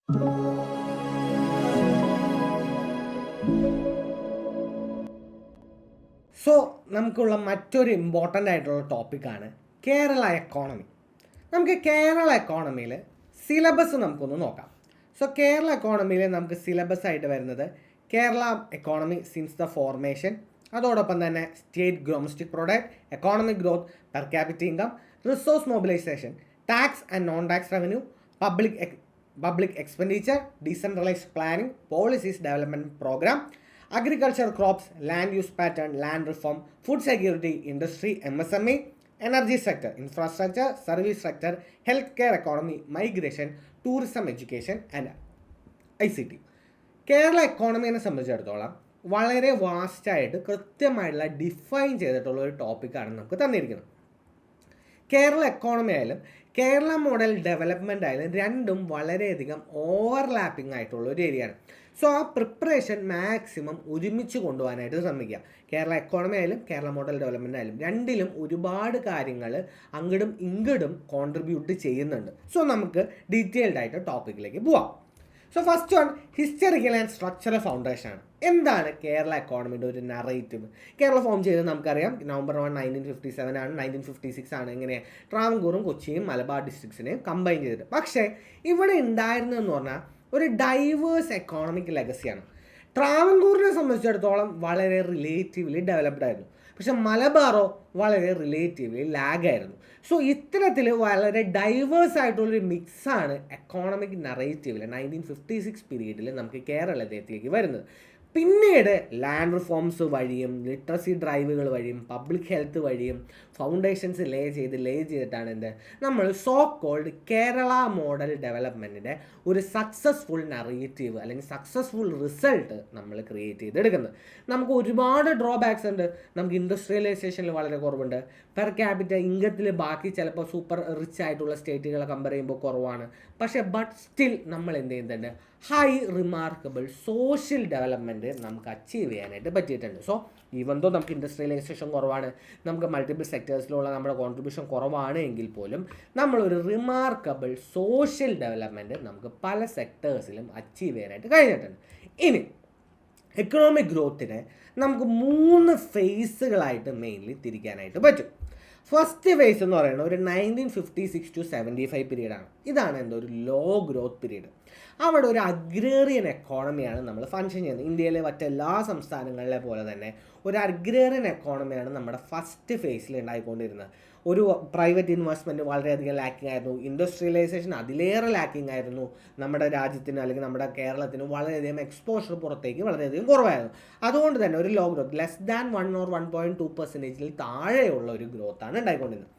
So നമുക്കുള്ള മറ്റൊരു important ആയിട്ടുള്ള ടോപ്പിക്കാണ് കേരള എക്കോണമി. നമുക്ക് കേരള എക്കോണമിയിൽ സിലബസ് നമുക്കൊന്ന് നോക്കാം. സോ കേരള എക്കോണമിയിൽ നമുക്ക് സിലബസ് ആയിട്ട് വരുന്നത് Kerala economy since the formation, അതോടൊപ്പം തന്നെ state domestic product, economic growth, per capita income, resource mobilisation, tax and non tax revenue, public expenditure, decentralised planning, policies development programme, agriculture crops, land use pattern, land reform, food security, industry, MSME, energy sector, infrastructure, service sector, healthcare economy, migration, tourism, education and ICT. Kerala എക്കോണമിയെ സംബന്ധിച്ചിടത്തോളം വളരെ വാസ്റ്റായിട്ട് കൃത്യമായിട്ടുള്ള define ചെയ്തിട്ടുള്ള ഒരു ടോപ്പിക്കാണ് നമുക്ക് തന്നിരിക്കുന്നത്. Kerala economy ആയാലും കേരള മോഡൽ ഡെവലപ്മെൻ്റ് ആയാലും രണ്ടും വളരെയധികം ഓവർലാപ്പിംഗ് ആയിട്ടുള്ള ഒരു ഏരിയയാണ്. സോ ആ പ്രിപ്പറേഷൻ മാക്സിമം ഒരുമിച്ച് കൊണ്ടുപോകാനായിട്ട് ശ്രമിക്കുക. കേരള എക്കോണമി ആയാലും കേരള മോഡൽ ഡെവലപ്മെൻ്റ് ആയാലും രണ്ടിലും ഒരുപാട് കാര്യങ്ങൾ അങ്ങടും ഇങ്ങടും കോൺട്രിബ്യൂട്ട് ചെയ്യുന്നുണ്ട്. സോ നമുക്ക് ഡീറ്റെയിൽഡ് ആയിട്ട് ടോപ്പിക്കിലേക്ക് പോവാം. So first one historical and structural foundation ആണ്. എന്താണ് കേരള എക്കോണമിയുടെ ഒരു നറേറ്റീവ്? കേരള ഫോം ചെയ്തത് നമുക്കറിയാം November 1, 1957 ആണ്. 1956 ആണ് ഇങ്ങനെ ട്രാവൻകൂറും കൊച്ചിയും മലബാർ ഡിസ്ട്രിക്ട്സിനെയും കമ്പൈൻ ചെയ്തിട്ട്. പക്ഷേ ഇവിടെ ഉണ്ടായിരുന്നതെന്ന് പറഞ്ഞാൽ ഒരു ഡൈവേഴ്സ് എക്കോണമിക് ലെഗസിയാണ്. ട്രാവൻകൂറിനെ സംബന്ധിച്ചിടത്തോളം വളരെ റിലേറ്റീവ്ലി ഡെവലപ്ഡ് ആയിരുന്നു, പക്ഷെ മലബാറോ വളരെ റിലേറ്റീവ്ലി ലാഗായിരുന്നു. സോ ഇത്തരത്തിൽ വളരെ ഡൈവേഴ്സ് ആയിട്ടുള്ളൊരു മിക്സാണ് എക്കോണമിക് നറേറ്റീവിൽ 1956 പീരീഡിൽ നമുക്ക് കേരളത്തിലേക്ക് വരുന്നത്. പിന്നീട് ലാൻഡ് റിഫോംസ് വഴിയും ലിറ്ററസി ഡ്രൈവുകൾ വഴിയും പബ്ലിക് ഹെൽത്ത് വഴിയും ഫൗണ്ടേഷൻസ് ലേ ചെയ്തിട്ടാണ് നമ്മൾ സോ കോൾഡ് കേരള മോഡൽ ഡെവലപ്മെൻറ്റിൻ്റെ ഒരു സക്സസ്ഫുൾ നറേറ്റീവ് അല്ലെങ്കിൽ സക്സസ്ഫുൾ റിസൾട്ട് നമ്മൾ ക്രിയേറ്റ് ചെയ്തെടുക്കുന്നത്. നമുക്ക് ഒരുപാട് ഡ്രോബാക്സ് ഉണ്ട്. നമുക്ക് ഇൻഡസ്ട്രിയലൈസേഷനിൽ വളരെ കുറവുണ്ട്. പെർ ക്യാപിറ്റ ഇൻകത്തിൽ ബാക്കി ചിലപ്പോൾ സൂപ്പർ റിച്ച് ആയിട്ടുള്ള സ്റ്റേറ്റുകളെ കമ്പയർ ചെയ്യുമ്പോൾ കുറവാണ്. പക്ഷേ ബട്ട് സ്റ്റിൽ നമ്മൾ എന്ത് ചെയ്യുന്നുണ്ട്, ഹൈ റിമാർക്കബിൾ സോഷ്യൽ ഡെവലപ്മെൻറ്റ് നമുക്ക് അച്ചീവ് ചെയ്യാനായിട്ട് പറ്റിയിട്ടുണ്ട്. സോ ഈവൻ ദോ നമുക്ക് ഇൻഡസ്ട്രിയലൈസേഷൻ കുറവാണ്, നമുക്ക് മൾട്ടിപ്പിൾ സെക്ടേഴ്സിലുള്ള നമ്മുടെ കോൺട്രിബ്യൂഷൻ കുറവാണ് എങ്കിൽ പോലും നമ്മളൊരു റിമാർക്കബിൾ സോഷ്യൽ ഡെവലപ്മെൻറ്റ് നമുക്ക് പല സെക്ടേഴ്സിലും അച്ചീവ് ചെയ്യാനായിട്ട് കഴിഞ്ഞിട്ടുണ്ട്. ഇനി എക്കണോമിക് ഗ്രോത്തിനെ നമുക്ക് 3 ഫേസുകളായിട്ട് മെയിൻലി തിരിക്കാനായിട്ട് പറ്റും. ഫസ്റ്റ് ഫേസ് എന്ന് പറയുന്നത് ഒരു 1956 to 75 പീരീഡാണ്. ഇതാണ് ഒരു ലോ ഗ്രോത്ത് പീരീഡ്. അവിടെ ഒരു അഗ്രേറിയൻ എക്കോണമിയാണ് നമ്മൾ ഫങ്ഷൻ ചെയ്യുന്നത്. ഇന്ത്യയിലെ മറ്റെല്ലാ സംസ്ഥാനങ്ങളിലെ പോലെ തന്നെ ഒരു അഗ്രേറിയൻ എക്കോണമിയാണ് നമ്മുടെ ഫസ്റ്റ് ഫേസിൽ ഉണ്ടായിക്കൊണ്ടിരുന്നത്. ഒരു പ്രൈവറ്റ് ഇൻവെസ്റ്റ്മെൻറ്റ് വളരെയധികം ലാക്കിംഗ് ആയിരുന്നു. ഇൻഡസ്ട്രിയലൈസേഷൻ അതിലേറെ ലാക്കിംഗ് ആയിരുന്നു. നമ്മുടെ രാജ്യത്തിന് അല്ലെങ്കിൽ നമ്മുടെ കേരളത്തിന് വളരെയധികം എക്സ്പോഷർ പുറത്തേക്ക് വളരെയധികം കുറവായിരുന്നു. അതുകൊണ്ട് തന്നെ ഒരു low growth less than 1 or 1.2% താഴെയുള്ള ഒരു ഗ്രോത്താണ് ഉണ്ടായിക്കൊണ്ടിരുന്നത്.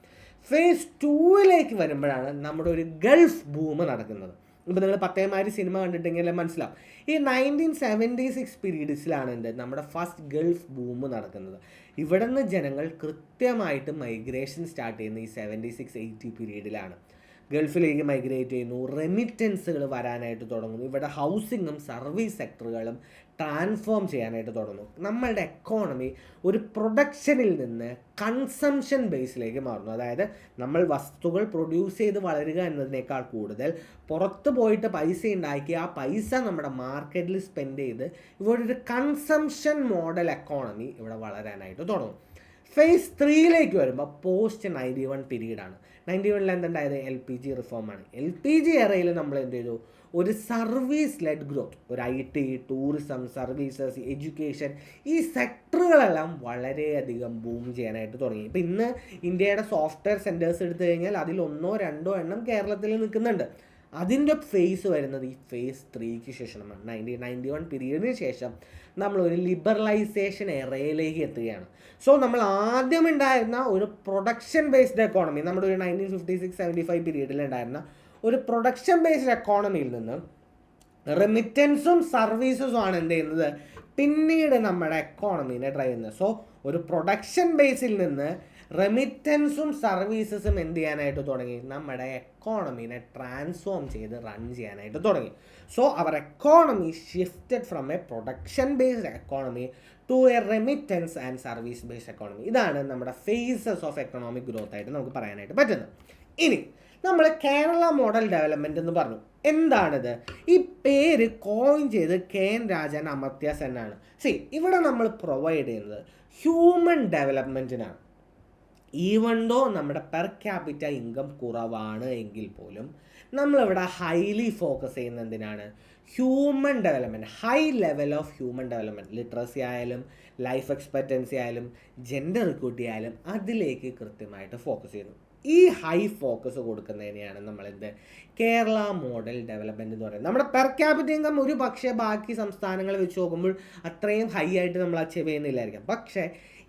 ഫേസ് 2ലേക്ക് വരുമ്പോഴാണ് നമ്മുടെ ഒരു ഗൾഫ് ബൂം നടക്കുന്നത്. ഇപ്പോൾ നിങ്ങൾ പത്തേമാരി സിനിമ കണ്ടിട്ടെങ്കിൽ മനസ്സിലാവും. ഈ 1976 പീരീഡ്സിലാണ് നമ്മുടെ ഫസ്റ്റ് ഗൾഫ് ബൂം നടക്കുന്നത്. ഇവിടെ നിന്ന് ജനങ്ങൾ കൃത്യമായിട്ട് മൈഗ്രേഷൻ സ്റ്റാർട്ട് ചെയ്യുന്ന ഈ 76-80 പീരീഡിലാണ്. ഗൾഫിലേക്ക് മൈഗ്രേറ്റ് ചെയ്യുന്നു, റെമിറ്റൻസുകൾ വരാനായിട്ട് തുടങ്ങുന്നു. ഇവിടെ ഹൗസിങ്ങും സർവീസ് സെക്ടറുകളും ട്രാൻസ്ഫോം ചെയ്യാനായിട്ട് തുടങ്ങുന്നു. നമ്മളുടെ എക്കോണമി ഒരു പ്രൊഡക്ഷനിൽ നിന്ന് കൺസംഷൻ ബേസിലേക്ക് മാറുന്നു. അതായത് നമ്മൾ വസ്തുക്കൾ പ്രൊഡ്യൂസ് ചെയ്ത് വളരുക എന്നതിനേക്കാൾ കൂടുതൽ പുറത്ത് പോയിട്ട് പൈസ ഉണ്ടാക്കി ആ പൈസ നമ്മുടെ മാർക്കറ്റിൽ സ്പെൻഡ് ചെയ്ത് ഇവിടെ ഒരു കൺസംഷൻ മോഡൽ എക്കോണമി ഇവിടെ വളരാനായിട്ട് തുടങ്ങും. ഫേസ് 3ലേക്ക് വരുമ്പോൾ പോസ്റ്റ് 91 പീരീഡാണ്. 91 എന്തുണ്ടായത്? LPG റിഫോമാണ്. LPG എറയിൽ നമ്മൾ എന്ത് ചെയ്തു, ഒരു സർവീസ് ലെഡ് ഗ്രോത്ത്, ഒരു IT, ടൂറിസം, സർവീസസ്, എഡ്യൂക്കേഷൻ, ഈ സെക്ടറുകളെല്ലാം വളരെയധികം ബൂം ചെയ്യാനായിട്ട് തുടങ്ങി. ഇപ്പം ഇന്ന് ഇന്ത്യയുടെ സോഫ്റ്റ്വെയർ സെൻറ്റേഴ്സ് എടുത്തു കഴിഞ്ഞാൽ അതിൽ 1-2 എണ്ണം കേരളത്തിൽ നിൽക്കുന്നുണ്ട്. അതിൻ്റെ ഫേസ് വരുന്നത് ഈ ഫേസ് 3ക്ക് ശേഷമാണ്. 1991 പീരീഡിന് ശേഷം നമ്മളൊരു ലിബറലൈസേഷൻ എറയിലേക്ക് എത്തുകയാണ്. സോ നമ്മൾ ആദ്യം ഉണ്ടായിരുന്ന ഒരു പ്രൊഡക്ഷൻ ബേസ്ഡ് എക്കോണമി, നമ്മുടെ ഒരു 1956-75 പീരീഡിൽ ഉണ്ടായിരുന്ന ഒരു പ്രൊഡക്ഷൻ ബേസ്ഡ് എക്കോണമിയിൽ നിന്ന് റെമിറ്റൻസും സർവീസസും ആണ് എന്ത് ചെയ്യുന്നത്, പിന്നീട് നമ്മുടെ എക്കോണമീനെ ഡ്രൈവ് ചെയ്യുന്നത്. സോ ഒരു പ്രൊഡക്ഷൻ ബേസിൽ നിന്ന് റെമിറ്റൻസും സർവീസസും എന്ത് ചെയ്യാനായിട്ട് തുടങ്ങി, നമ്മുടെ എക്കോണമീനെ ട്രാൻസ്ഫോം ചെയ്ത് റൺ ചെയ്യാനായിട്ട് തുടങ്ങി. സോ അവർ economy shifted from a production based economy to a remittance and service based economy. ഇതാണ് നമ്മുടെ ഫേസസ് ഓഫ് എക്കണോമിക് ഗ്രോത്ത് ആയിട്ട് നമുക്ക് പറയാനായിട്ട് പറ്റുന്നത്. ഇനി നമ്മൾ കേരള മോഡൽ ഡെവലപ്മെൻറ്റ് എന്ന് പറഞ്ഞു. എന്താണിത്? ഈ പേര് കോയിൻ ചെയ്ത് KN രാജൻ അമർത്യ സെന്നാണ്. ഇവിടെ നമ്മൾ പ്രൊവൈഡ് ചെയ്യുന്നത് ഹ്യൂമൻ ഡെവലപ്മെൻറ്റിനാണ്. ഈവൺ ദോ നമ്മുടെ പെർ ക്യാപിറ്റ ഇൻകം കുറവാണ് എങ്കിൽ പോലും നമ്മളിവിടെ ഹൈലി ഫോക്കസ് ചെയ്യുന്നത് എന്തിനാണ്? Human development, high level of human development. Literacy ആയാലും ലൈഫ് എക്സ്പെക്റ്റൻസി ആയാലും ജെൻഡർ ഇക്വിറ്റി ആയാലും അതിലേക്ക് കൃത്യമായിട്ട് ഫോക്കസ് ചെയ്യുന്നു. ഈ ഹൈ ഫോക്കസ് കൊടുക്കുന്നതിനെയാണ് നമ്മളെന്ത് കേരള മോഡൽ ഡെവലപ്മെൻറ്റ് എന്ന് പറയുന്നത്. നമ്മുടെ പെർ ക്യാപിറ്റൽ ഇൻകം ഒരു പക്ഷേ ബാക്കി സംസ്ഥാനങ്ങൾ വെച്ച് നോക്കുമ്പോൾ അത്രയും ഹൈ ആയിട്ട് നമ്മൾ അച്ചീവ് ചെയ്യുന്നില്ലായിരിക്കാം. പക്ഷേ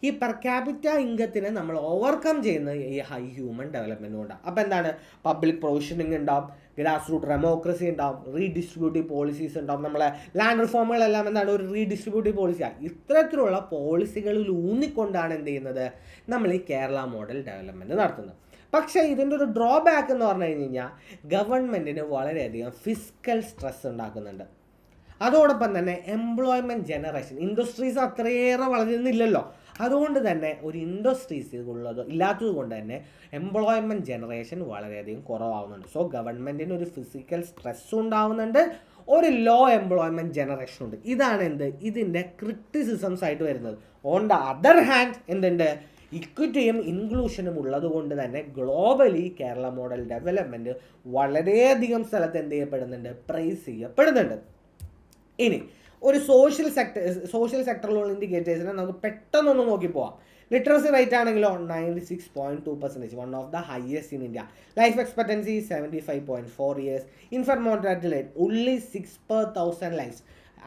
ഈ പെർ ക്യാപിറ്റ ഇൻകത്തിനെ നമ്മൾ ഓവർകം ചെയ്യുന്നത് ഈ ഹൈ ഹ്യൂമൻ ഡെവലപ്മെൻറ്റ് കൊണ്ടാണ്. അപ്പോൾ എന്താണ്? പബ്ലിക് പ്രൊവിഷനിങ് ഉണ്ടാവും, ഗ്രാസ് റൂട്ട് ഡെമോക്രസി ഉണ്ടാവും, റീഡിസ്ട്രിബ്യൂട്ടീവ് പോളിസീസ് ഉണ്ടാവും. നമ്മളെ ലാൻഡ് റിഫോമുകളെല്ലാം എന്താണ്? ഒരു റീഡിസ്ട്രിബ്യൂട്ടീവ് പോളിസിയാണ്. ഇത്തരത്തിലുള്ള പോളിസികളിൽ ഊന്നിക്കൊണ്ടാണ് എന്ത് ചെയ്യുന്നത്? നമ്മൾ ഈ കേരള മോഡൽ ഡെവലപ്മെൻറ്റ് നടത്തുന്നത്. പക്ഷേ ഇതിൻ്റെ ഒരു ഡ്രോബാക്ക് എന്ന് പറഞ്ഞു കഴിഞ്ഞാൽ ഗവൺമെൻറ്റിന് വളരെയധികം ഫിസ്ക്കൽ സ്ട്രെസ് ഉണ്ടാക്കുന്നുണ്ട്. അതോടൊപ്പം തന്നെ എംപ്ലോയ്മെൻറ്റ് ജനറേഷൻ, ഇൻഡസ്ട്രീസ് അത്രയേറെ വളരുന്നില്ലല്ലോ. അതുകൊണ്ട് തന്നെ ഒരു ഇൻഡസ്ട്രീസ് ഇല്ലാത്തത് കൊണ്ട് തന്നെ എംപ്ലോയ്മെൻറ്റ് ജനറേഷൻ വളരെയധികം കുറവാകുന്നുണ്ട്. സോ ഗവൺമെൻറ്റിന് ഒരു ഫിസിക്കൽ സ്ട്രെസ്സും ഉണ്ടാകുന്നുണ്ട്, ഒരു ലോ എംപ്ലോയ്മെൻറ്റ് ജനറേഷൻ ഉണ്ട്. ഇതാണ് ഇതിൻ്റെ ക്രിറ്റിസിസംസ് ആയിട്ട് വരുന്നത്. ഓൺ ദ അതർ ഹാൻഡ് എന്തുണ്ട്? ഇക്വിറ്റിയും ഇൻക്ലൂഷനും ഉള്ളത് കൊണ്ട് തന്നെ ഗ്ലോബലി കേരള മോഡൽ ഡെവലപ്മെൻറ്റ് വളരെയധികം സ്ഥലത്ത് എന്ത് ചെയ്യപ്പെടുന്നുണ്ട്? പ്രൈസ് ചെയ്യപ്പെടുന്നുണ്ട്. ഇനി ഒരു സോഷ്യൽ സെക്ടറിലുള്ള ഇൻഡിക്കേറ്റേഴ്സിനെ നമുക്ക് പെട്ടെന്നൊന്ന് നോക്കി പോവാം. ലിറ്ററസി റേറ്റ് ആണെങ്കിലോ 96.2%, one of the highest in India. Life expectancy 75.4 years. Infant mortality rate only 6 per 1000 lives.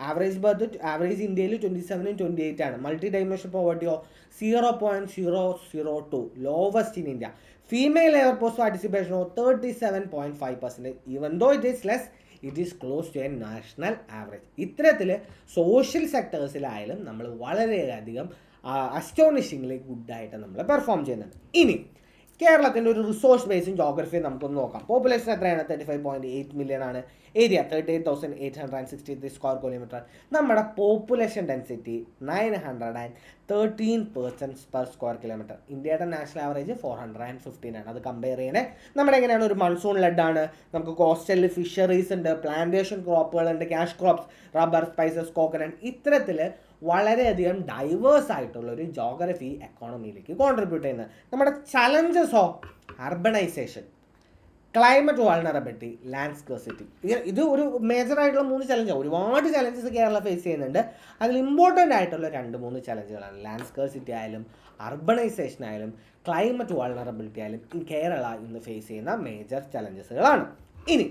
Average ഇന്ത്യയിൽ 27 28 ആണ്. മൾട്ടി ഡൈമെൻഷൻ പോവർട്ടിയോ 0.002, lowest in India. Female labour force പാർട്ടിസിപ്പേഷനോ 37.5%. Even though it is less, it is close to a national average. ഇത്തരത്തിൽ സോഷ്യൽ സെക്ടേഴ്സിലായാലും നമ്മൾ വളരെയധികം അസ്റ്റോണിഷിംഗ്ലി ഗുഡായിട്ട് നമ്മൾ പെർഫോം ചെയ്യുന്നുണ്ട്. ഇനി കേരളത്തിൻ്റെ ഒരു റിസോഴ്സ് ബേസും ജോഗ്രഫിയും നമുക്കൊന്ന് നോക്കാം. പോപ്പുലേഷൻ എത്രയാണ്? 35.8 million ആണ്. Area 38,863 square kilometre. നമ്മുടെ population density 913% per square kilometre. ഇന്ത്യയുടെ നാഷണൽ ആവറേജ് 415 ആണ്. അത് കമ്പയർ ചെയ്യണേ. നമ്മുടെ എങ്ങനെയാണ്? ഒരു മൺസൂൺ ലെഡാണ്. നമുക്ക് കോസ്റ്റൽ ഫിഷറീസ് ഉണ്ട്, പ്ലാന്റേഷൻ ക്രോപ്പുകളുണ്ട്, cash crops, rubber, spices, coconut. ഇത്തരത്തിൽ വളരെയധികം ഡൈവേഴ്സ് ആയിട്ടുള്ള ഒരു ജോഗ്രഫി എക്കോണമിയിലേക്ക് കോൺട്രിബ്യൂട്ട് ചെയ്യുന്നത്. നമ്മുടെ challenges of urbanisation, climate vulnerability, land scarcity. ഇത് ഒരു മേജർ ആയിട്ടുള്ള 3 ചലഞ്ചാണ്. ഒരുപാട് ചലഞ്ചസ് കേരള ഫേസ് ചെയ്യുന്നുണ്ട്. അതിൽ ഇമ്പോർട്ടൻ്റ് ആയിട്ടുള്ള 2-3 ചലഞ്ചുകളാണ്. ലാൻഡ് സ്കേഴ്സിറ്റി ആയാലും അർബണൈസേഷൻ ആയാലും ക്ലൈമറ്റ് വാൾണറബിലിറ്റി ആയാലും കേരള ഇന്ന് ഫേസ് ചെയ്യുന്ന മേജർ ചലഞ്ചസുകളാണ്. ഇനി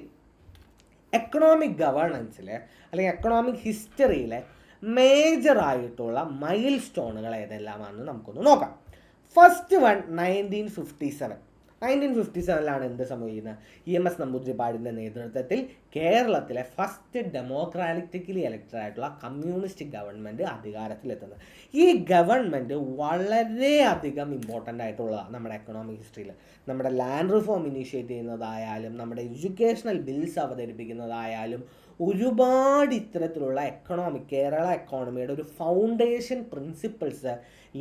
എക്കണോമിക് ഗവേണൻസിലെ അല്ലെങ്കിൽ എക്കണോമിക് ഹിസ്റ്ററിയിലെ മേജർ ആയിട്ടുള്ള മൈൽ സ്റ്റോണുകൾ ഏതെല്ലാമാണെന്ന് നമുക്കൊന്ന് നോക്കാം. ഫസ്റ്റ് വൺ 1957 എന്ത് സംഭവിക്കുന്നത്? EMS നമ്പൂതിരിപ്പാടിൻ്റെ നേതൃത്വത്തിൽ കേരളത്തിലെ ഫസ്റ്റ് ഡെമോക്രാറ്റിക്കലി എലക്റ്റഡ് ആയിട്ടുള്ള കമ്മ്യൂണിസ്റ്റ് ഗവൺമെൻറ് അധികാരത്തിലെത്തുന്നത്. ഈ ഗവൺമെൻറ് വളരെയധികം ഇമ്പോർട്ടൻ്റ് ആയിട്ടുള്ളതാണ് നമ്മുടെ എക്കണോമിക് ഹിസ്റ്ററിയിൽ. നമ്മുടെ ലാൻഡ് റിഫോം ഇനീഷ്യേറ്റ് ചെയ്യുന്നതായാലും നമ്മുടെ എഡ്യൂക്കേഷണൽ ബിൽസ് അവതരിപ്പിക്കുന്നതായാലും ഒരുപാട് ഇത്തരത്തിലുള്ള കേരള എക്കോണമിയുടെ ഒരു ഫൗണ്ടേഷൻ പ്രിൻസിപ്പിൾസ്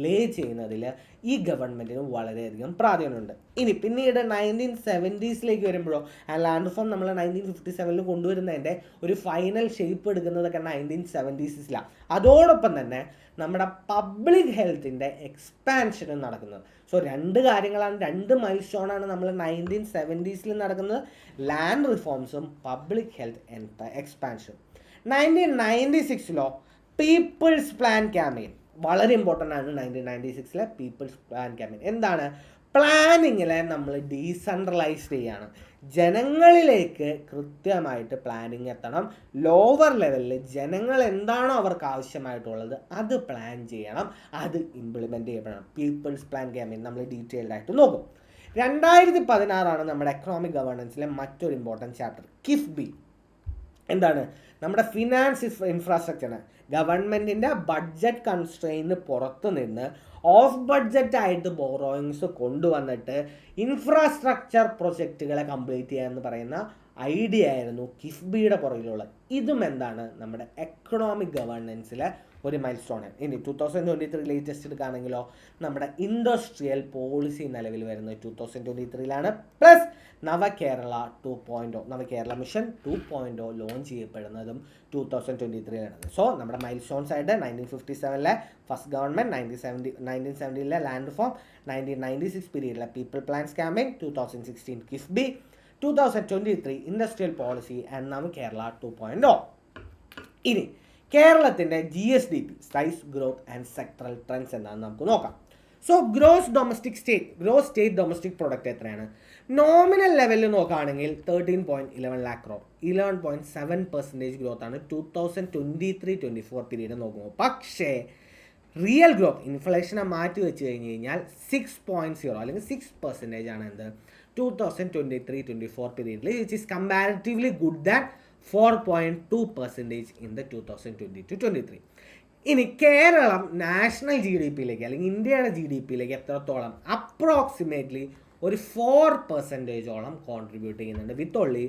ലേ ചെയ്യുന്നതിൽ ഈ ഗവൺമെൻറ്റിന് വളരെയധികം പ്രാധാന്യമുണ്ട്. ഇനി പിന്നീട് 1970s വരുമ്പോഴോ ലാൻഡ് റിഫോം നമ്മൾ 1957 കൊണ്ടുവരുന്നതിൻ്റെ ഒരു ഫൈനൽ ഷേപ്പ് എടുക്കുന്നതൊക്കെ 1970s. അതോടൊപ്പം തന്നെ നമ്മുടെ പബ്ലിക് ഹെൽത്തിൻ്റെ എക്സ്പാൻഷനും നടക്കുന്നത്. സോ 2 കാര്യങ്ങളാണ്, 2 മൈൽ സ്റ്റോണാണ് നമ്മൾ 1970s നടക്കുന്നത്. ലാൻഡ് റിഫോംസും public health expansion. 1996 people's plan campaign വളരെ ഇമ്പോർട്ടൻ്റ് ആണ്. 1996 പീപ്പിൾസ് പ്ലാൻ ക്യാമ്പയിൻ എന്താണ്? പ്ലാനിങ്ങിലെ നമ്മൾ ഡീസെൻട്രലൈസ് ചെയ്യാണ്. ജനങ്ങളിലേക്ക് കൃത്യമായിട്ട് പ്ലാനിങ് എത്തണം. ലോവർ ലെവലിൽ ജനങ്ങൾ എന്താണോ അവർക്ക് ആവശ്യമായിട്ടുള്ളത് അത് പ്ലാൻ ചെയ്യണം, അത് ഇംപ്ലിമെൻറ്റ് ചെയ്യപ്പെടണം. പീപ്പിൾസ് പ്ലാൻ ക്യാമ്പയിൻ നമ്മൾ ഡീറ്റെയിൽഡ് ആയിട്ട് നോക്കും. 2016 നമ്മുടെ എക്കണോമിക് ഗവേണൻസിലെ മറ്റൊരു ഇമ്പോർട്ടൻറ്റ് ചാപ്റ്റർ കിഫ്ബി. എന്താണ്? നമ്മുടെ ഫിനാൻസ് ഇൻഫ്രാസ്ട്രക്ചറിന് ഗവൺമെൻറ്റിൻ്റെ ബഡ്ജറ്റ് കൺസ്ട്രെയിന് പുറത്ത് നിന്ന് ഓഫ് ബഡ്ജറ്റായിട്ട് ബോറോയിങ്സ് കൊണ്ടുവന്നിട്ട് ഇൻഫ്രാസ്ട്രക്ചർ പ്രൊജക്റ്റുകളെ കംപ്ലീറ്റ് ചെയ്യുക എന്ന് പറയുന്ന ഐഡിയ ആയിരുന്നു കിഫ്ബിയുടെ പുറകിലുള്ളത്. ഇതും എന്താണ്? നമ്മുടെ എക്കണോമിക് ഗവേണൻസിലെ ഒരു മൈൽ സ്റ്റോൺ. ഇനി 2023 ലേറ്റസ്റ്റ് എടുക്കുകയാണെങ്കിലോ നമ്മുടെ ഇൻഡസ്ട്രിയൽ പോളിസി നിലവിൽ വരുന്നത് 2023 plus Navakerala 2.0 Navakerala mission 2.0 launch ചെയ്യപ്പെടുന്നതും 2023 സോ നമ്മുടെ മൈൽ സ്റ്റോൺസ് ആയിട്ട് 1957 ഫസ്റ്റ് ഗവൺമെൻറ്, 1970 ലാൻഡ് റിഫോം, 1996 പീരീഡിലെ people plan scheming, 2016 KIIFB, 2023 industrial policy and Navakerala 2.0. ഇനി കേരളത്തിൻ്റെ GSDP size growth and sectoral trends എന്താണെന്ന് നമുക്ക് നോക്കാം. So gross state domestic product എത്രയാണ്? നോമിനൽ ലെവലിൽ നോക്കുകയാണെങ്കിൽ 13.11 lakh crore, 11.7% ഗ്രോത്ത് ആണ് 2023-24 പീരീഡ് നോക്കുമ്പോൾ. പക്ഷേ റിയൽ ഗ്രോത്ത് ഇൻഫ്ലേഷനെ മാറ്റി വെച്ച് കഴിഞ്ഞ് കഴിഞ്ഞാൽ 6.0 അല്ലെങ്കിൽ 6% ആണ് എന്ത് 2023-24 പീരീഡിൽ, which is comparatively good than 4.2% in the 2022-23. ഇനി കേരളം നാഷണൽ GDP-യിലേക്ക് അല്ലെങ്കിൽ ഇന്ത്യയുടെ GDP-യിലേക്ക് എത്രത്തോളം? അപ്രോക്സിമേറ്റ്ലി ഒരു 4%ഓളം കോൺട്രിബ്യൂട്ട് ചെയ്യുന്നുണ്ട്, വിത്ത് ഓൺലി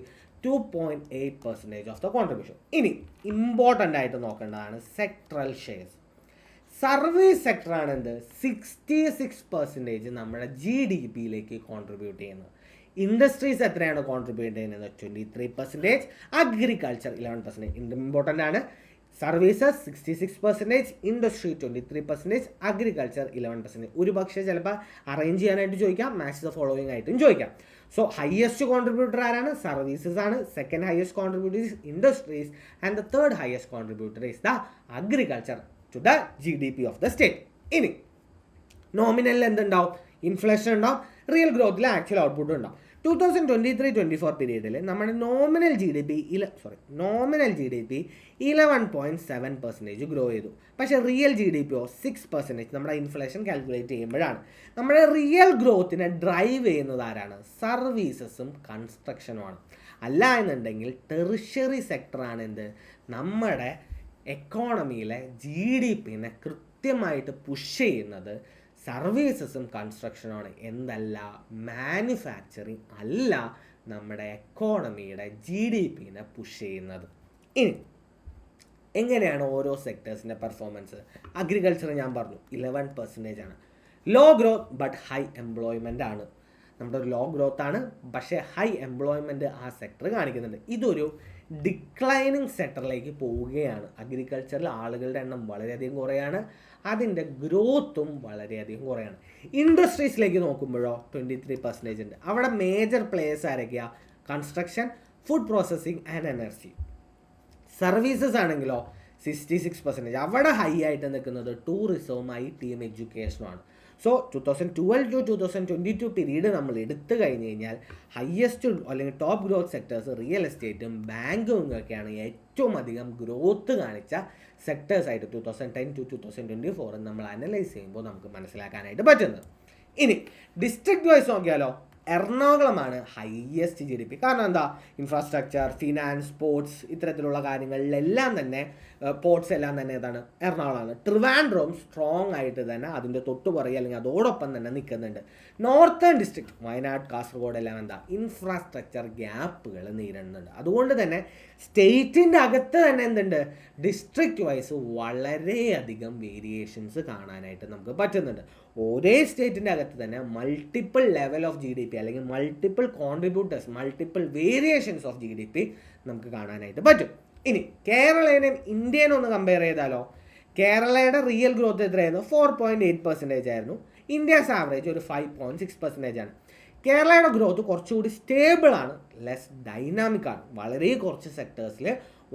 2.8% ഓഫ് ദ കോൺട്രിബ്യൂഷൻ. ഇനി ഇമ്പോർട്ടൻ്റ് ആയിട്ട് നോക്കേണ്ടതാണ് സെക്ടറൽ ഷെയർസ്. സർവീസ് സെക്ടറാണ് എന്ത് 66% നമ്മുടെ GDP-യിലേക്ക് കോൺട്രിബ്യൂട്ട് ചെയ്യുന്നത്. ഇൻഡസ്ട്രീസ് എത്രയാണ് കോൺട്രിബ്യൂട്ട് ചെയ്യുന്നത്? 23%, അഗ്രികൾച്ചർ 11%. ഇമ്പോർട്ടൻ്റ് ആണ്. Services 66%, industry 23%, agriculture 11%. ഒരു പക്ഷേ ചിലപ്പോൾ അറേഞ്ച് ചെയ്യാനായിട്ട് ചോദിക്കാം, മാച്ച് ദ ഫോളോവിങ് ആയിട്ടും ചോദിക്കാം. സോ ഹയസ്റ്റ് കോൺട്രിബ്യൂട്ടർ ആരാണ്? സർവീസസ് ആണ്. Second highest contributor is industries and the third highest contributor is the agriculture to the GDP of the state. ഇനി നോമിനലിൽ എന്തുണ്ടാവും? ഇൻഫ്ലേഷൻ ഉണ്ടാവും, റിയൽ ഗ്രോത്തിൽ ആക്ച്വൽ ഔട്ട്പുട്ട് ഉണ്ടാവും. 2023-24 പീരീഡിൽ നമ്മുടെ nominal G D P 11.7% grow ചെയ്തു. പക്ഷേ റിയൽ GDP 6% നമ്മുടെ ഇൻഫ്ലേഷൻ കാൽക്കുലേറ്റ് ചെയ്യുമ്പോഴാണ്. നമ്മുടെ റിയൽ ഗ്രോത്തിനെ ഡ്രൈവ് ചെയ്യുന്നത് ആരാണ്? സർവീസസും കൺസ്ട്രക്ഷനുമാണ്. അല്ല എന്നുണ്ടെങ്കിൽ ടെറിഷ്യറി സെക്ടറാണ് എന്ത് നമ്മുടെ എക്കോണമിയിലെ GDP-നെ കൃത്യമായിട്ട് പുഷ് ചെയ്യുന്നത്. സർവീസസും കൺസ്ട്രക്ഷനുമാണ്. എന്തല്ല? മാനുഫാക്ചറിങ് അല്ല നമ്മുടെ എക്കോണമിയുടെ GDP-നെ പുഷ് ചെയ്യുന്നത്. ഇനി എങ്ങനെയാണ് ഓരോ സെക്ടേഴ്സിൻ്റെ പെർഫോമൻസ്? അഗ്രികൾച്ചർ ഞാൻ പറഞ്ഞു 11% ആണ്. Low growth but high employment ആണ്. നമ്മുടെ ഒരു ലോ ഗ്രോത്ത് ആണ്, പക്ഷേ ഹൈ എംപ്ലോയ്മെൻറ്റ് ആ സെക്ടർ കാണിക്കുന്നുണ്ട്. ഇതൊരു ഡിക്ലൈനിങ് സെക്ടറിലേക്ക് പോവുകയാണ്. അഗ്രികൾച്ചറിൽ ആളുകളുടെ എണ്ണം വളരെയധികം കുറയാണ്, അതിൻ്റെ ഗ്രോത്തും വളരെയധികം കുറയാണ്. ഇൻഡസ്ട്രീസിലേക്ക് നോക്കുമ്പോഴോ 23% ഉണ്ട്. അവിടെ മേജർ പ്ലേയേഴ്സ് ആരൊക്കെയാണ്? Construction, food processing and energy. Services ആണെങ്കിലോ 66%. അവിടെ ഹൈ ആയിട്ട് നിൽക്കുന്നത് ടൂറിസവും IT-യും എഡ്യൂക്കേഷനുമാണ്. സോ 2012-2022 പീരീഡ് നമ്മൾ എടുത്തു കഴിഞ്ഞ് കഴിഞ്ഞാൽ ഹയസ്റ്റ് അല്ലെങ്കിൽ ടോപ്പ് ഗ്രോത്ത് സെക്ടേഴ്സ് റിയൽ എസ്റ്റേറ്റും ബാങ്കും ഒക്കെയാണ് ഏറ്റവും അധികം ഗ്രോത്ത് കാണിച്ച സെക്ടേഴ്സായിട്ട് 2010-2024 നമ്മൾ അനലൈസ് ചെയ്യുമ്പോൾ നമുക്ക് മനസ്സിലാക്കാനായിട്ട് പറ്റുന്നത്. ഇനി ഡിസ്ട്രിക്ട് വൈസ് നോക്കിയാലോ എറണാകുളമാണ് ഹയസ്റ്റ് GDP. കാരണം എന്താ? ഇൻഫ്രാസ്ട്രക്ചർ, ഫിനാൻസ്, സ്പോർട്സ് ഇത്തരത്തിലുള്ള കാര്യങ്ങളിലെല്ലാം തന്നെ പോർട്സ് എല്ലാം തന്നെ ഏതാണ്? എറണാകുളമാണ്. ട്രിവാൻഡ്രം സ്ട്രോങ് ആയിട്ട് തന്നെ അതിൻ്റെ തൊട്ടുപുറകെ അല്ലെങ്കിൽ അതോടൊപ്പം തന്നെ നിൽക്കുന്നുണ്ട്. നോർത്തേൺ ഡിസ്ട്രിക്ട് വയനാട്, കാസർഗോഡ് എല്ലാം എന്താ? ഇൻഫ്രാസ്ട്രക്ചർ ഗ്യാപ്പുകൾ നേരിടുന്നുണ്ട്. അതുകൊണ്ട് തന്നെ സ്റ്റേറ്റിൻ്റെ അകത്ത് തന്നെ എന്തുണ്ട്? ഡിസ്ട്രിക്ട് വൈസ് വളരെയധികം വേരിയേഷൻസ് കാണാനായിട്ട് നമുക്ക് പറ്റുന്നുണ്ട്. ഒരേ സ്റ്റേറ്റിൻ്റെ അകത്ത് തന്നെ മൾട്ടിപ്പിൾ ലെവൽ ഓഫ് GDP അല്ലെങ്കിൽ multiple contributors, multiple variations of GDP നമുക്ക് കാണാനായിട്ട് പറ്റും. ഇനി കേരളേനെയും ഇന്ത്യനെ ഒന്ന് കമ്പയർ ചെയ്താലോ? കേരളയുടെ റിയൽ ഗ്രോത്ത് എത്രയായിരുന്നു? 4.8% ആയിരുന്നു. ഇന്ത്യസ് ആവറേജ് ഒരു 5.6% ആണ്. കേരളയുടെ ഗ്രോത്ത് കുറച്ചുകൂടി സ്റ്റേബിളാണ്, ലെസ് ഡൈനാമിക് ആണ്. വളരെ കുറച്ച് സെക്ടേഴ്സിൽ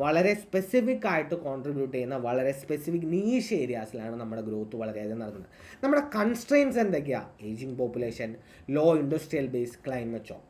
വളരെ സ്പെസിഫിക് ആയിട്ട് കോൺട്രിബ്യൂട്ട് ചെയ്യുന്ന വളരെ സ്പെസിഫിക് നീഷ് ഏരിയാസിലാണ് നമ്മുടെ ഗ്രോത്ത് വളരെയധികം നടക്കുന്നത്. നമ്മുടെ കൺസ്ട്രെയിൻസ് എന്തൊക്കെയാണ്? Ageing population, low industrial base, climate change.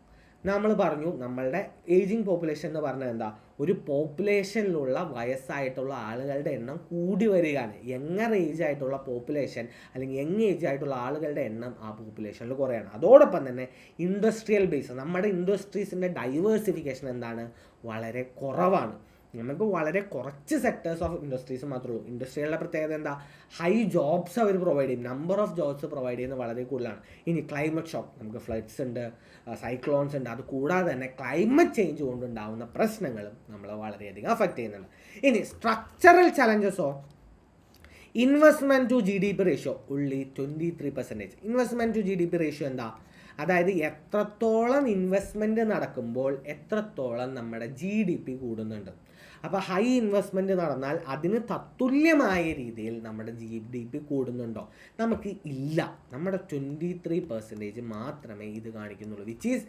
നമ്മൾ പറഞ്ഞു നമ്മളുടെ ഏജിങ് പോപ്പുലേഷൻ എന്ന് പറഞ്ഞാൽ എന്താ? ഒരു പോപ്പുലേഷനിലുള്ള വയസ്സായിട്ടുള്ള ആളുകളുടെ എണ്ണം കൂടി വരികയാണ്. യങ്ങർ ഏജ് ആയിട്ടുള്ള പോപ്പുലേഷൻ അല്ലെങ്കിൽ യങ് ഏജ് ആയിട്ടുള്ള ആളുകളുടെ എണ്ണം ആ പോപ്പുലേഷനിൽ കുറയാണ്. അതോടൊപ്പം തന്നെ ഇൻഡസ്ട്രിയൽ ബേസ്, നമ്മുടെ ഇൻഡസ്ട്രീസിൻ്റെ ഡൈവേഴ്സിഫിക്കേഷൻ എന്താണ്? വളരെ കുറവാണ്. നമുക്ക് വളരെ കുറച്ച് സെക്ടേഴ്സ് ഓഫ് ഇൻഡസ്ട്രീസ് മാത്രമേ ഉള്ളൂ. ഇൻഡസ്ട്രികളുടെ പ്രത്യേകത എന്താ? ഹൈ ജോബ്സ് അവർ പ്രൊവൈഡ് ചെയ്യും, നമ്പർ ഓഫ് ജോബ്സ് പ്രൊവൈഡ് ചെയ്യുന്നത് വളരെ കൂടുതലാണ്. ഇനി ക്ലൈമറ്റ് ഷോക്ക്, നമുക്ക് ഫ്ലഡ്സ് ഉണ്ട്, സൈക്ലോൺസ് ഉണ്ട്. അത് കൂടാതെ തന്നെ ക്ലൈമറ്റ് ചേഞ്ച് കൊണ്ടുണ്ടാകുന്ന പ്രശ്നങ്ങളും നമ്മളെ വളരെയധികം അഫക്റ്റ് ചെയ്യുന്നുണ്ട്. ഇനി സ്ട്രക്ചറൽ ചലഞ്ചസോ investment to GDP ratio only 23%. Investment to GDP ratio എന്താ? അതായത് എത്രത്തോളം ഇൻവെസ്റ്റ്മെൻറ്റ് നടക്കുമ്പോൾ എത്രത്തോളം നമ്മുടെ GDP കൂടുന്നുണ്ട്. അപ്പോൾ ഹൈ ഇൻവെസ്റ്റ്മെൻറ്റ് നടന്നാൽ അതിന് തത്തുല്യമായ രീതിയിൽ നമ്മുടെ GDP കൂടുന്നുണ്ടോ? നമുക്ക് ഇല്ല. നമ്മുടെ 23% മാത്രമേ ഇത് കാണിക്കുന്നുള്ളൂ, which is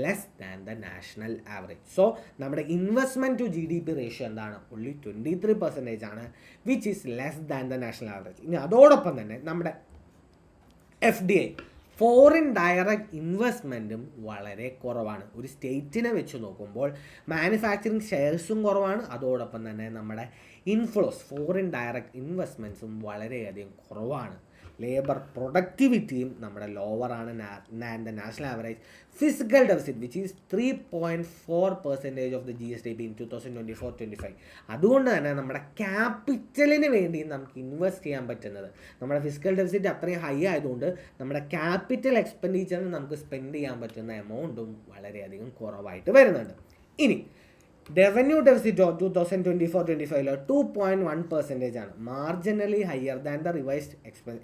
less than the national average. So നമ്മുടെ ഇൻവെസ്റ്റ്മെൻറ്റ് ടു GDP റേഷ്യോ എന്താണ്? ഉള്ളി 23% ആണ്, which is less than the national average. ഇനി അതോടൊപ്പം തന്നെ നമ്മുടെ FDI ഫോറിൻ ഡയറക്റ്റ് ഇൻവെസ്റ്റ്മെൻറ്റും വളരെ കുറവാണ്. ഒരു സ്റ്റേറ്റിനെ വെച്ച് നോക്കുമ്പോൾ മാനുഫാക്ചറിങ് ഷെയർസും കുറവാണ്, അതോടൊപ്പം തന്നെ നമ്മുടെ ഇൻഫ്ലോസ് ഫോറിൻ ഡയറക്റ്റ് ഇൻവെസ്റ്റ്മെൻറ്റ്സും വളരെയധികം കുറവാണ്. ലേബർ പ്രൊഡക്ടിവിറ്റിയും നമ്മുടെ ലോവറാണ് than the national average. Physical deficit which is 3.4% of the GSDP in 2024-25. അതുകൊണ്ട് തന്നെ നമ്മുടെ ക്യാപിറ്റലിന് വേണ്ടി നമുക്ക് ഇൻവെസ്റ്റ് ചെയ്യാൻ പറ്റുന്നത്, നമ്മുടെ ഫിസിക്കൽ ഡെഫിസിറ്റ് അത്രയും ഹൈ ആയതുകൊണ്ട് നമ്മുടെ ക്യാപിറ്റൽ എക്സ്പെൻഡിച്ചറിന് നമുക്ക് സ്പെൻഡ് ചെയ്യാൻ പറ്റുന്ന എമൗണ്ടും വളരെയധികം കുറവായിട്ട് വരുന്നുണ്ട്. ഇനി റവന്യൂ ഡെഫിസിറ്റ് 2024-25 2.1% ആണ്, marginally higher than the revised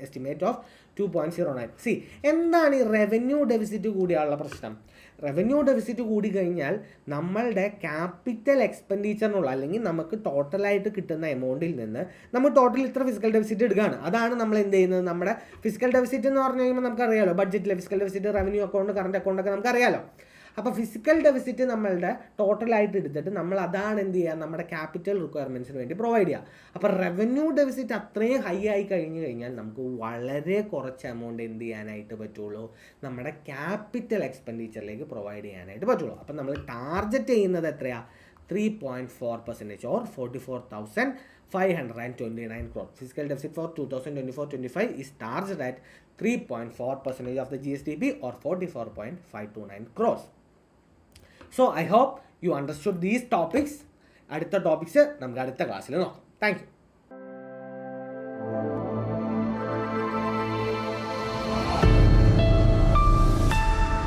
estimate of 2.09. C, എന്താണ് ഈ റവന്യൂ ഡെഫിസിറ്റ് കൂടിയുള്ള പ്രശ്നം? റവന്യൂ ഡെഫിസിറ്റ് കൂടി കഴിഞ്ഞാൽ നമ്മളുടെ ക്യാപിറ്റൽ എക്സ്പെൻഡിച്ചറിനുള്ള അല്ലെങ്കിൽ നമുക്ക് ടോട്ടലായിട്ട് കിട്ടുന്ന എമൗണ്ടിൽ നിന്ന് നമ്മൾ ടോട്ടൽ ഇത്ര ഫിസിക്കൽ ഡെഫിസിറ്റ് എടുക്കുകയാണ്. അതാണ് നമ്മൾ എന്ത് ചെയ്യുന്നത്? നമ്മുടെ ഫിസിക്കൽ ഡെഫിസിറ്റ് എന്ന് പറഞ്ഞു കഴിയുമ്പോൾ നമുക്കറിയാലോ, ബഡ്ജറ്റിലെ physical deficit, revenue account, current അക്കൗണ്ടൊക്കെ നമുക്കറിയാലോ. അപ്പോൾ ഫിസിക്കൽ ഡെഫിസിറ്റ് നമ്മളുടെ ടോട്ടലായിട്ട് എടുത്തിട്ട് നമ്മൾ അതാണ് എന്ത് ചെയ്യുക? നമ്മുടെ ക്യാപിറ്റൽ റിക്വയർമെൻറ്റ്സിന് വേണ്ടി പ്രൊവൈഡ് ചെയ്യുക. അപ്പോൾ റവന്യൂ ഡെഫിസിറ്റ് അത്രയും ഹൈ ആയി കഴിഞ്ഞാൽ നമുക്ക് വളരെ കുറച്ച് എമൗണ്ട് എന്ത് ചെയ്യാനായിട്ട് പറ്റുള്ളൂ? നമ്മുടെ ക്യാപിറ്റൽ എക്സ്പെൻഡിച്ചറിലേക്ക് പ്രൊവൈഡ് ചെയ്യാനായിട്ട് പറ്റുള്ളൂ. അപ്പോൾ നമ്മൾ ടാർഗറ്റ് ചെയ്യുന്നത് എത്രയാണ്? 3.4% or 44,529 crore. Fiscal deficit for 2024-25 is targeted at 3.4% of the GSDP or 44.529 crores. So I hope you understood these topics. അടുത്ത ടോപ്പിക്സ് നമുക്ക് അടുത്ത ക്ലാസ്സിൽ നോക്കാം. Thank you.